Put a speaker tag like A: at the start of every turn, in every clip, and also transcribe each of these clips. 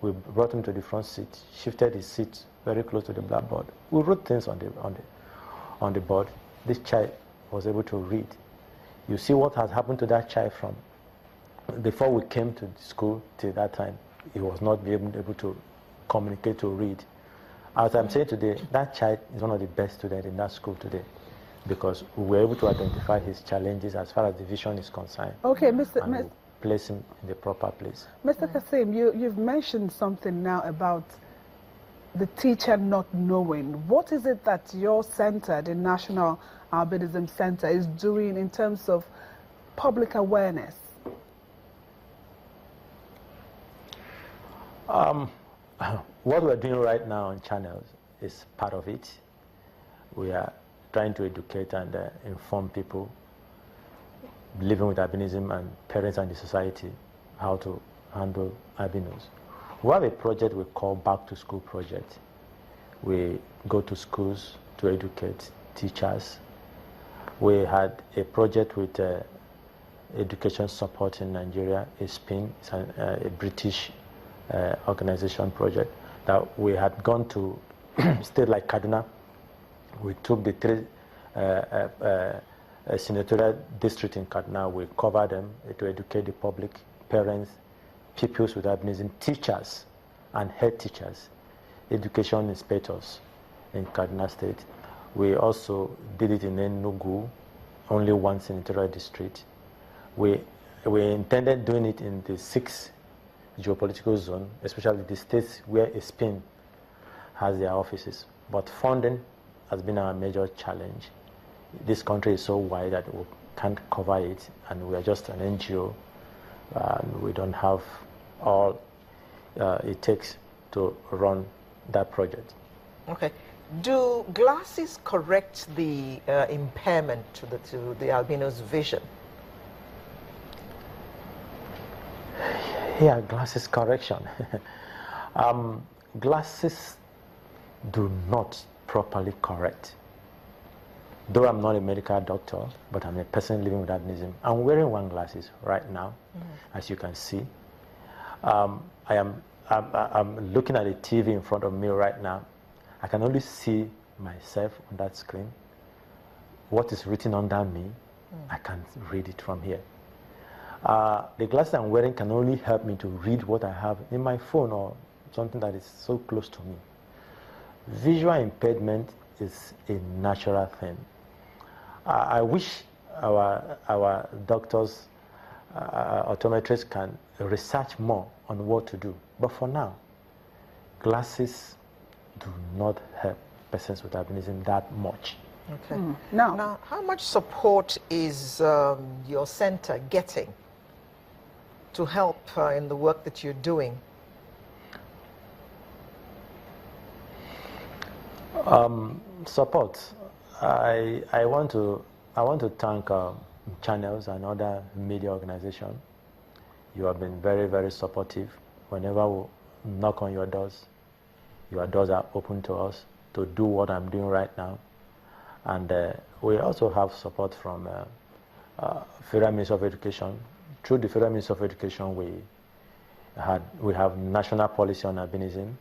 A: We brought him to the front seat, shifted his seat very close to the blackboard. We wrote things on the board. This child was able to read. You see what has happened to that child from before we came to the school till that time. He was not able to communicate, to read. As I'm saying today, that child is one of the best students in that school today, because we were able to identify his challenges as far as the vision is concerned.
B: Okay,
A: and place him in the proper place.
B: Mr. Kasim, you've mentioned something now about the teacher not knowing. What is it that your center, the National Albinism Center, is doing in terms of public awareness?
A: What we're doing right now on channels is part of it. We are trying to educate and inform people living with albinism and parents and the society how to handle albinos. We have a project we call Back to School Project. We go to schools to educate teachers. We had a project with Education Support in Nigeria, SPIN. It's a British organization project that we had gone to state like Kaduna. We took the three senatorial district in Kaduna. We covered them to educate the public, parents, pupils with albinism, teachers and head teachers, education inspectors in Kaduna State. We also did it in Enugu, only one senatorial district. We intended doing it in the 6 geopolitical zone, especially the states where a SPIN has their offices. But funding has been our major challenge. This country is so wide that we can't cover it, and we are just an NGO, and we don't have all it takes to run that project.
C: Okay. Do glasses correct the impairment to the albino's vision?
A: Yeah, glasses correction. Glasses do not properly correct. Though I'm not a medical doctor, but I'm a person living with albinism. I'm wearing one glasses right now, as you can see. I'm looking at a TV in front of me right now. I can only see myself on that screen. What is written under me, I can't read it from here. The glasses I'm wearing can only help me to read what I have in my phone or something that is so close to me. Visual impairment is a natural thing. I wish our doctors, optometrists can research more on what to do. But for now, glasses do not help persons with albinism that much.
C: Okay. Now, how much support is your center getting to help in the work that you're doing?
A: Support. I want to thank channels and other media organizations. You have been very, very supportive. Whenever we knock on your doors are open to us to do what I'm doing right now. And we also have support from Federal Ministry of Education. Through the Federal Ministry of Education, we have national policy on albinism,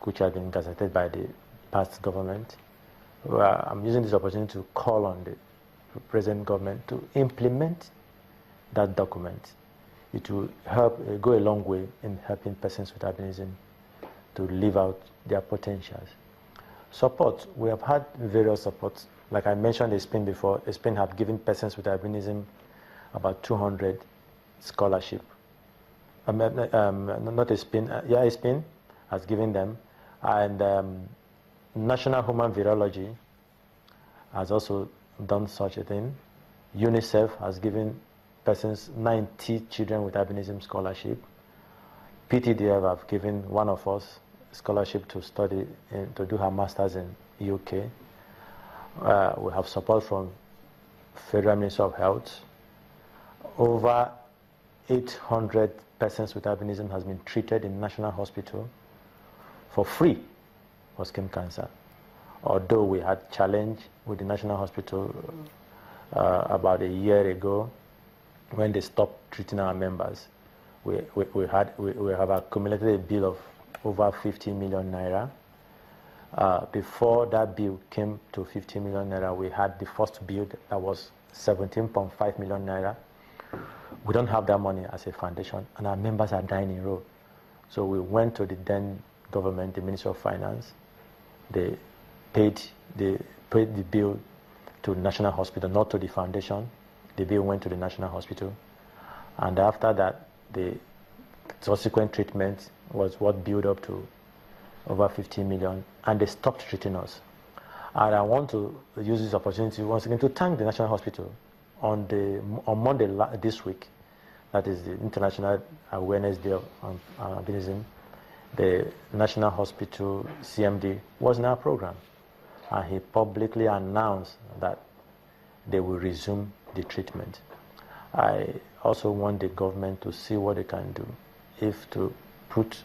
A: which has been gazetted by the past government. I'm using this opportunity to call on the present government to implement that document. It will help go a long way in helping persons with albinism to live out their potentials. Support, we have had various supports. Like I mentioned SPIN before, SPIN have given persons with albinism about 200 scholarship. Not SPIN, SPIN has given them. And National Human Virology has also done such a thing. UNICEF has given persons 90 children with albinism scholarship. PTDF have given one of us scholarship to study, to do her master's in UK. We have support from Federal Ministry of Health. Over 800 persons with albinism has been treated in National Hospital for free for skin cancer. Although we had challenge with the National Hospital about a year ago when they stopped treating our members. we have accumulated a bill of over 50 million naira. Before that bill came to 50 million naira, we had the first bill that was 17.5 million naira. We don't have that money as a foundation, and our members are dying in row. So we went to the then government, the Ministry of Finance. They paid the bill to the National Hospital, not to the foundation. The bill went to the National Hospital. And after that, the subsequent treatment was what built up to over 50 million, and they stopped treating us. And I want to use this opportunity once again to thank the National Hospital. On Monday this week, that is the International Awareness Day of Albinism, the National Hospital CMD was in our program, and he publicly announced that they will resume the treatment. I also want the government to see what they can do, if to put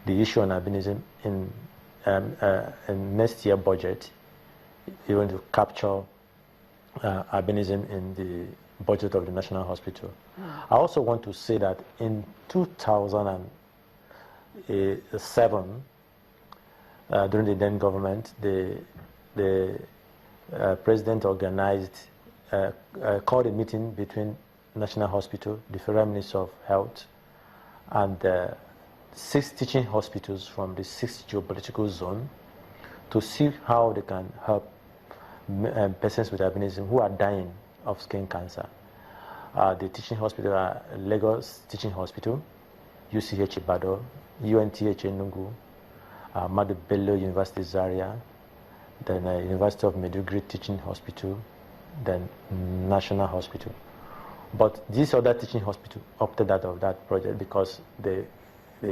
A: the issue on albinism in next year budget, even to capture albinism in the budget of the National Hospital. I also want to say that in 2007, during the then government, the president organized, called a meeting between National Hospital, the Federal Ministry of Health, and 6 teaching hospitals from the 6th geopolitical zone to see how they can help patients with albinism who are dying of skin cancer. The teaching hospital are Lagos Teaching Hospital, UCH Ibadan, UNTH Enugu, Madu Bello University Zaria, then University of Maiduguri Teaching Hospital, then National Hospital. But these other teaching hospitals opted out of that project because they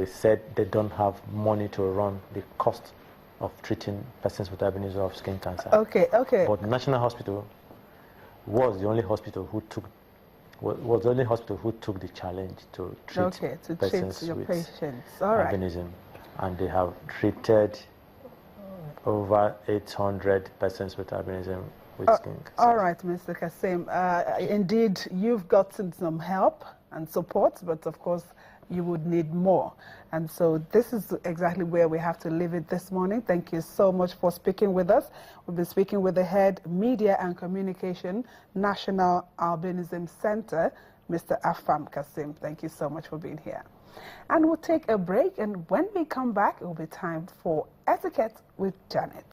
A: said they don't have money to run the cost of treating patients with albinism of skin cancer.
B: Okay.
A: But National Hospital was the only hospital who took the challenge to treat patients with albinism, and they have treated over 800 patients with albinism with skin cancer.
B: All right, Mr. Kasim. Indeed, you've gotten some help and support, but of course, you would need more. And so this is exactly where we have to leave it this morning. Thank you so much for speaking with us. We've been speaking with the head Media and Communication National Albinism Center, Mr. Afam Kasim. Thank you so much for being here. And we'll take a break, and when we come back, it will be time for Etiquette with Janet.